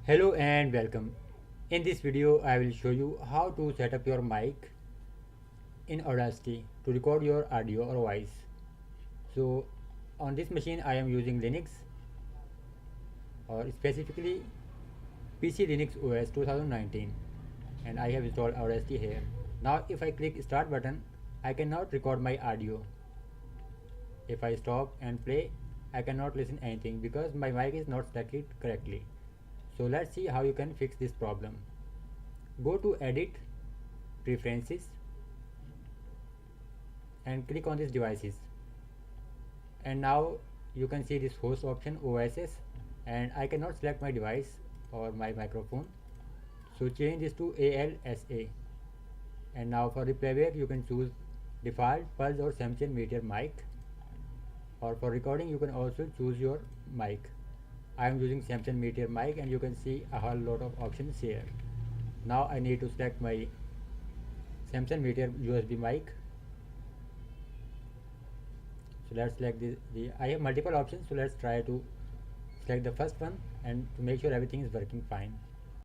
Hello and welcome. In this video I will show you how to set up your mic in Audacity to record your audio or voice. So on this machine I am using Linux or specifically PC Linux OS 2019 and I have installed Audacity here. Now if I click start button I cannot record my audio. If I stop and play I cannot listen anything because my mic is not selected correctly. So let's see how you can fix this problem. Go to edit preferences and click on these devices, and now you can see this host option OSS, and I cannot select my device or my microphone, so change this to ALSA. And now for the playback you can choose default, pulse or Samsung meter mic, or for recording you can also choose your mic. I am using Samsung meter mic and you can see a whole lot of options here. Now I need to select my Samsung meter USB mic. So let's select the I have multiple options, so let's try to select the first one and to make sure everything is working fine.